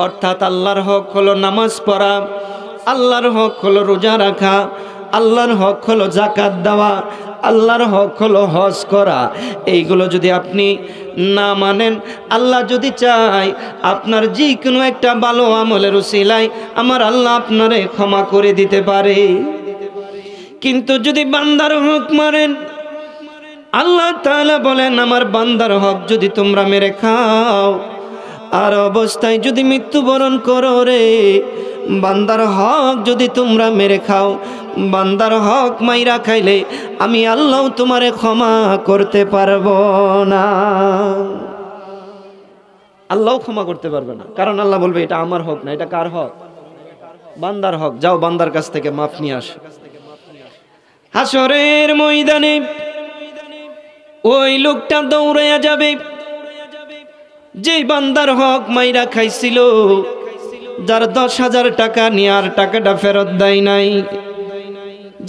অর্থাৎ আল্লাহর হক হলো নামাজ পড়া, আল্লাহর হক হলো রোজা রাখা, আল্লাহর হক হলো যাকাত দেওয়া, আল্লাহর হক হলো হজ করা, এইগুলো যদি আপনি না মানেন, আল্লাহ যদি চায় আপনার যে কোনো একটা ভালো আমলের উসিলায় আমার আল্লাহ আপনারে ক্ষমা করে দিতে পারে। কিন্তু যদি বান্দার হক মারেন, আল্লাহ তাআলা বলেন আমার বান্দার হক যদি তোমরা মেরে খাও আর অবস্থায় যদি মৃত্যুবরণ করো রে, বান্দার হক যদি তোমরা মেরে খাও, বান্দার হক মাইরা খাইলে আমি আল্লাহ তোমারে ক্ষমা করতে পারবো না। আল্লাহ ক্ষমা করতে পারবে না, কারণ আল্লাহ বলবে এটা আমার হক না, এটা কার হক? বান্দার হক। যাও বান্দার কাছ থেকে মাফ নিয়ে আসো। হাসরের ময়দানে ওই লোকটা দৌড়াইয়া যাবে যেই বান্দার হক মাইরা খাইছিল, যার 10,000 টাকা নিয়ে আর টাকাটা ফেরত দেয় নাই,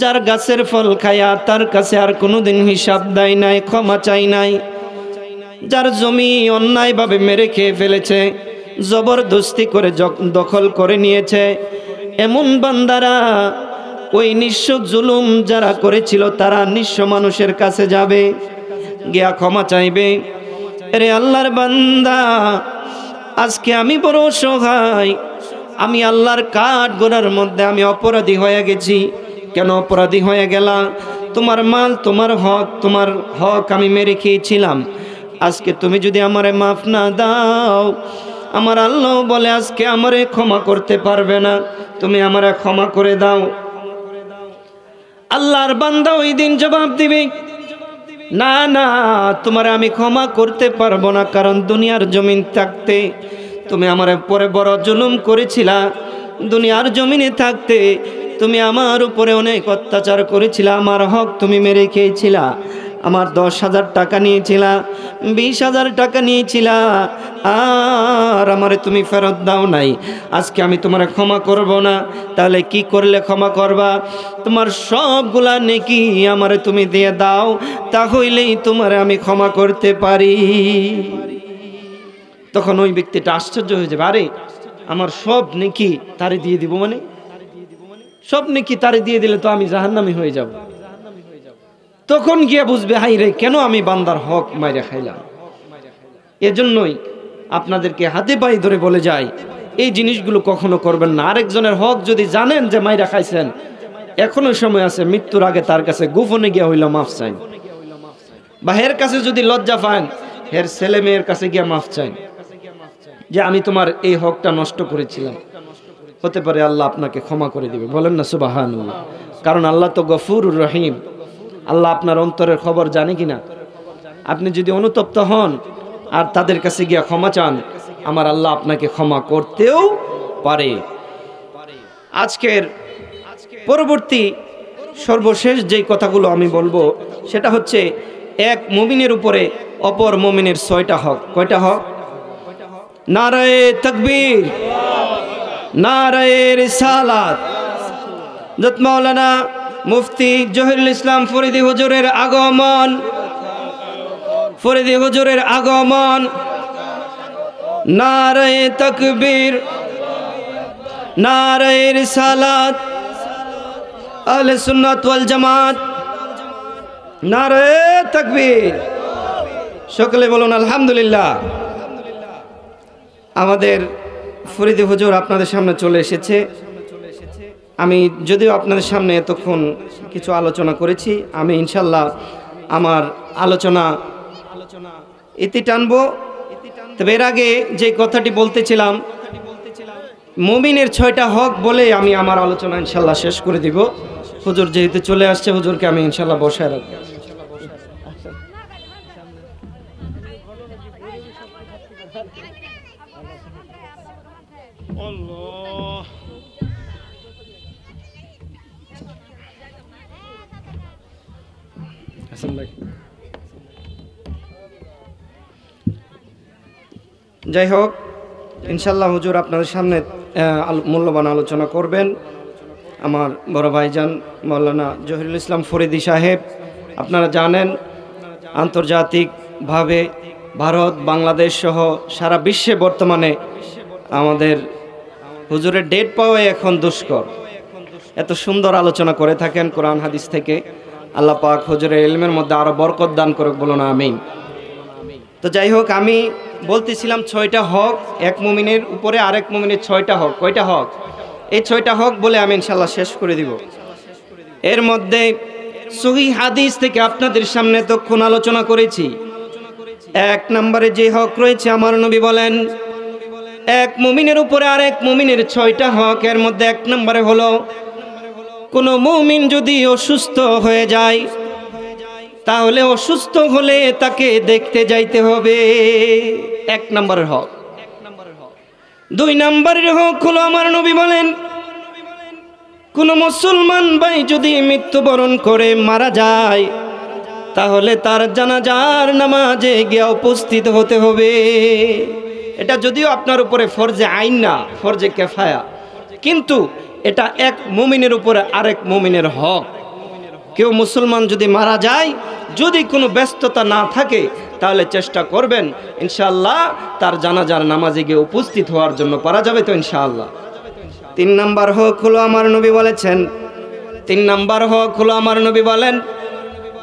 যার গাছের ফল খায়া তার কাছে আর কোনোদিন হিসাব দেয় নাই, ক্ষমা চাই নাই, যার জমি অন্যায়ভাবে মেরে খেয়ে ফেলেছে, জবরদস্তি করে দখল করে নিয়েছে, এমন বান্দারা ওই নিঃস্ব জুলুম যারা করেছিল তারা নিঃস্ব মানুষের কাছে যাবে, গিয়া ক্ষমা চাইবে। আরে আল্লাহর বান্দা, আজকে আমি বড় অসহায়, আমি আল্লাহর কাঠগড়ার মধ্যে আমি অপরাধী হয়ে গেছি। কেন অপরাধী হয়ে গেলাম? তোমার মাল, তোমার হক আমি মেরে খেয়েছিলাম। আজকে তুমি যদি আমারে মাফ না দাও, আমার আল্লাহ বলে আজকে আমারে ক্ষমা করতে পারবে না, তুমি আমারে ক্ষমা করে দাও। আল্লাহর বান্দা ওই দিন জবাব দিবে, না না, তোমারে আমি ক্ষমা করতে পারবো না, কারণ দুনিয়ার জমিন থাকতে তুমি আমার উপরে বড় জুলুম করেছিলা। দুনিয়ার জমিনে থাকতে তুমি আমার উপরে অনেক অত্যাচার করেছিলা, আমার হক তুমি মেরে খেয়েছিলা, আমার 10,000 টাকা নিয়েছিলা, 20,000 টাকা নিয়েছিলা, আর আমারে তুমি ফেরত দাও নাই। আজকে আমি তোমারে ক্ষমা করব না। তাহলে কি করলে ক্ষমা করবা? তোমার সবগুলা নেকি আমারে তুমি দিয়ে দাও, তাহলেই তোমারে আমি ক্ষমা করতে পারি। তখন ওই ব্যক্তিটা আশ্চর্য হয়ে যাবে, আরে আমার সব নেকি তারে দিয়ে দিব, মানে সব নেকি তারে দিয়ে দিলে তো আমি জাহান্নামী হয়ে যাব। তখন গিয়ে বুঝবে, হাই রে, কেন আমি বান্দার হক মাইরা খাইলাম। এজন্যই আপনাদেরকে হাতে পায়ে ধরে বলে যাই, এই জিনিসগুলো কখনো করবেন না। আরেকজনের হক যদি জানেন যে মাইরা খাইছেন, এখনো সময় আছে, মৃত্যুর আগে তার কাছে গোপনে গিয়া হইল মাফ চাইন, বা হের কাছে যদি লজ্জা পান, হের ছেলে মেয়ের কাছে গিয়া মাফ চাইন যে আমি তোমার এই হকটা নষ্ট করেছিলাম। হতে পারে আল্লাহ আপনাকে ক্ষমা করে দিবে। বলেন না সুবহানাল্লাহ। কারণ আল্লাহ তো গফুরুর রহিম। আল্লাহ আপনার অন্তরের খবর জানে কিনা। আপনি যদি অনুতপ্ত হন আর তাদের কাছে গিয়া ক্ষমা চান, আমার আল্লাহ আপনাকে ক্ষমা করতেও পারে। আজকের পরবর্তী সর্বশেষ যেই কথাগুলো আমি বলবো, সেটা হচ্ছে এক মুমিনের উপরে অপর মুমিনের 6টা হক। কয়টা হক? নারায়ে তাকবীর, নারায়ে রিসালাত। হযরত মাওলানা মুফতি জহিরুল ইসলাম ফরিদী হুজুরের আগমন, ফরিদী হুজুরের আগমন। নারায়ে তাকবীর, নারায়ে রিসালাত, আহলে সুন্নাত ওয়াল জামাত, নারায়ে তাকবীর। সকলে বলুন আলহামদুলিল্লাহ। আমাদের ফরিদী হুজুর আপনাদের সামনে চলে এসেছে। আমি যদিও আপনাদের সামনে এতক্ষণ কিছু আলোচনা করেছি, আমি ইনশাল্লাহ আমার আলোচনা ইতি টানবো। তবে এর আগে যে কথাটি বলতেছিলাম, মুমিনের 6টা হক বলে আমি আমার আলোচনা ইনশাল্লাহ শেষ করে দিব। হুজুর যেহেতু চলে আসছে, হুজুরকে আমি ইনশাল্লাহ বসায় রাখবো। যাই হোক, ইনশাল্লাহ হুজুর আপনাদের সামনে মূল্যবান আলোচনা করবেন। আমার বড় ভাইজান মাওলানা জহিরুল ইসলাম ফরিদী সাহেব, আপনারা জানেন আন্তর্জাতিকভাবে ভারত, বাংলাদেশ সহ সারা বিশ্বে বর্তমানে আমাদের হুজুরের ডেট পাওয়া এখন দুষ্কর। এত সুন্দর আলোচনা করে থাকেন কোরআন হাদিস থেকে। আল্লাহ পাক হুজুরের ইলমের মধ্যে আরো বরকত দান করুক, বলুন আমিন। তো যাই হোক, আমি বলতেছিলাম 6টা হক, এক মুমিনের উপরে আরেক মুমিনের 6টা হক। কয়টা হক? এই 6টা হক বলে আমি ইনশাল্লাহ শেষ করে দিব। এর মধ্যে সহিহ হাদিস থেকে আপনাদের সামনে তখন আলোচনা করেছি। 1 নম্বরে যে হক রয়েছে, আমার নবী বলেন এক মুমিনের উপরে আরেক মুমিনের 6টা হক। এর মধ্যে 1 নম্বরে হলো, কোনো মুমিন যদি অসুস্থ হয়ে যায়, তাহলে অসুস্থ হলে তাকে দেখতে যাইতে হবে। 1 নম্বরের হক। 2 নম্বরের হক হলো, আমার নবী বলেন কোন মুসলমান ভাই যদি মৃত্যুবরণ করে মারা যায়, তাহলে তার জানাজার নামাজে গিয়ে উপস্থিত হতে হবে। এটা যদিও আপনার উপরে ফরজে আইন না, ফরজে কিফায়া, কিন্তু এটা এক মুমিনের উপরে আরেক মুমিনের হক। কেউ মুসলমান যদি মারা যায়, যদি কোনো ব্যস্ততা না থাকে, তাহলে চেষ্টা করবেন ইনশাআল্লাহ তার জানাজার নামাজে গিয়ে উপস্থিত হওয়ার জন্য। পারা যাবে তো ইনশাআল্লাহ। 3 নম্বর হক হলো, আমার নবী বলেছেন, 3 নম্বর হক হলো, আমার নবী বলেন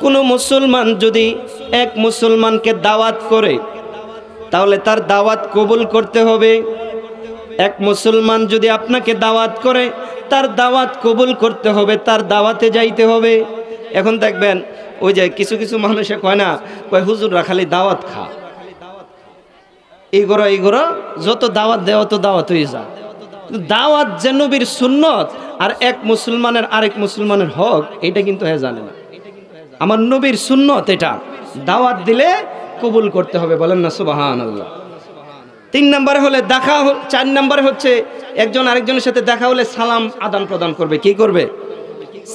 কোনো মুসলমান যদি এক মুসলমানকে দাওয়াত করে, তাহলে তার দাওয়াত কবুল করতে হবে। এক মুসলমান যদি আপনাকে দাওয়াত করে, তার দাওয়াত কবুল করতে হবে, তার দাওয়াতে যাইতে হবে। এখন দেখবেন ওই যে কিছু কিছু মানুষে কয় না, কয় হুজুররা খালি দাওয়াত খা, এইগুলো যত দাওয়াত দেওয়া তো দাওয়াত হয়ে যায়। দাওয়াত যে নবীর সুন্নত আর এক মুসলমানের আরেক মুসলমানের হক, এটা কিন্তু হ্যাঁ জানে না। আমার নবীর সুন্নত এটা, দাওয়াত দিলে কবুল করতে হবে, বলেন না সুবহানাল্লাহ। 3 নম্বরে হলে দেখা, 4 নম্বরে হচ্ছে একজন আরেকজনের সাথে দেখা হলে সালাম আদান প্রদান করবে। কি করবে?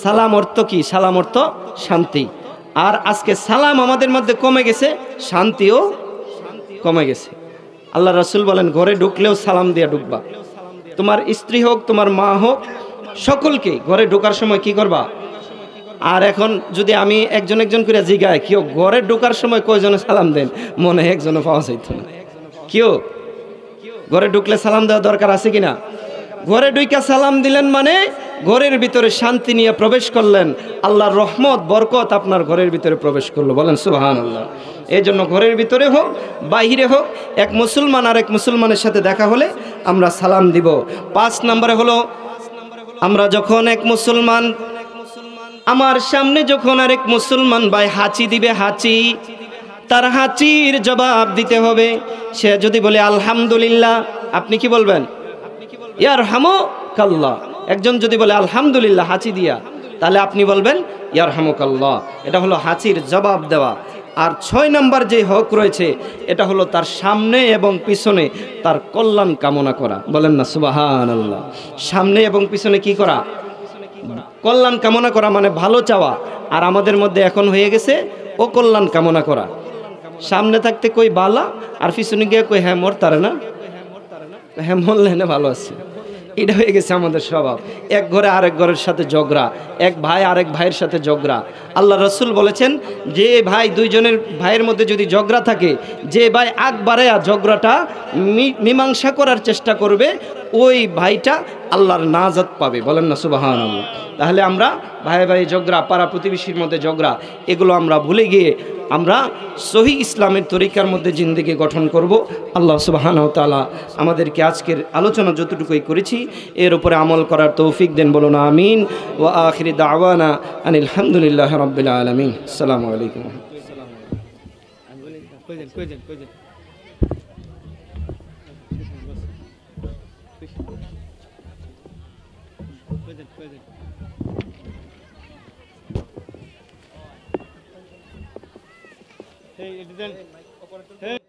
সালাম অর্থ কি? সালাম অর্থ শান্তি। আর আজকে সালাম আমাদের মধ্যে কমে গেছে, শান্তিও কমে গেছে। আল্লাহ রাসূল বলেন ঘরে ঢুকলেও সালাম দিয়ে ঢুকবা। তোমার স্ত্রী হোক, তোমার মা হোক, সকলকে ঘরে ঢোকার সময় কি করবা? আর এখন যদি আমি একজন একজন করে জিগায়, কেউ ঘরে ঢোকার সময় কয়জনে সালাম দেন, মনে হয় একজনও পাওয়া যাইত না। কেউ ঘরে ঢুকলে সালাম দেওয়া দরকার আছে কিনা? ঘরে ঢুইকা সালাম দিলেন মানে ঘরের ভিতরে শান্তি নিয়ে প্রবেশ করলেন, আল্লাহর রহমত বরকত আপনার ঘরের ভিতরে প্রবেশ করলো, বলেন সুবহানাল্লাহ। এই জন্য ঘরের ভিতরে হোক বাহিরে হোক, এক মুসলমান আর এক মুসলমানের সাথে দেখা হলে আমরা সালাম দিব। 5 নম্বরে হলো, আমরা যখন এক মুসলমান, আমার সামনে যখন আরেক মুসলমান ভাই হাঁচি দিবে, হাঁচি, তার হাঁচির জবাব দিতে হবে। সে যদি বলে আলহামদুলিল্লাহ, আপনি কি বলবেন? ইয়ারহামুকাল্লাহ। একজন যদি বলে আলহামদুলিল্লাহ হাঁচি দিয়া, তাহলে আপনি বলবেন ইয়ারহামুকাল্লাহ। এটা হলো হাঁচির জবাব দেওয়া। আর 6 নম্বর যে হক রয়েছে, এটা হলো তার সামনে এবং পিছনে তার কল্যাণ কামনা করা, বলেন না সুবহানাল্লাহ। সামনে এবং পিছনে কি করা? কল্যাণ কামনা করা, মানে ভালো চাওয়া। আর আমাদের মধ্যে এখন হয়ে গেছে ও কল্যাণ কামনা করা। সামনে থাকতে কই বালা, আর পিছনে গিয়ে কই হ্যাঁ মোর তারে না, হ্যাঁ মরলে না ভালো আছে। এটা হয়ে গেছে আমাদের স্বভাব। এক ঘরে আরেক ঘরের সাথে ঝগড়া, এক ভাই আরেক ভাইয়ের সাথে ঝগড়া। আল্লাহ রাসূল বলেছেন, যে ভাই দুইজনের ভাইয়ের মধ্যে যদি ঝগড়া থাকে, যে ভাই আগ বাড়ায়া ঝগড়াটা মীমাংসা করার চেষ্টা করবে, ওই ভাইটা আল্লাহর নাজাত পাবে, বলেন না সুবহানাল্লাহ। তাহলে আমরা ভাই ভাই ঝগড়া, পাড়া প্রতিবেশীর মধ্যে ঝগড়া, এগুলো আমরা ভুলে গিয়ে আমরা সহি ইসলামের তরিকার মধ্যে জিন্দেগি গঠন করব। আল্লাহ সুবহানাহু ওয়া তাআলা আমাদেরকে আজকের আলোচনা যতটুকুই করেছি এর উপরে আমল করার তৌফিক দেন, বলুন আমিন। ওয়া আখিরি দাওয়ানা আনিল হামদুলিল্লাহি রাব্বিল আলামিন। আসসালামু আলাইকুম। Hey, it didn't.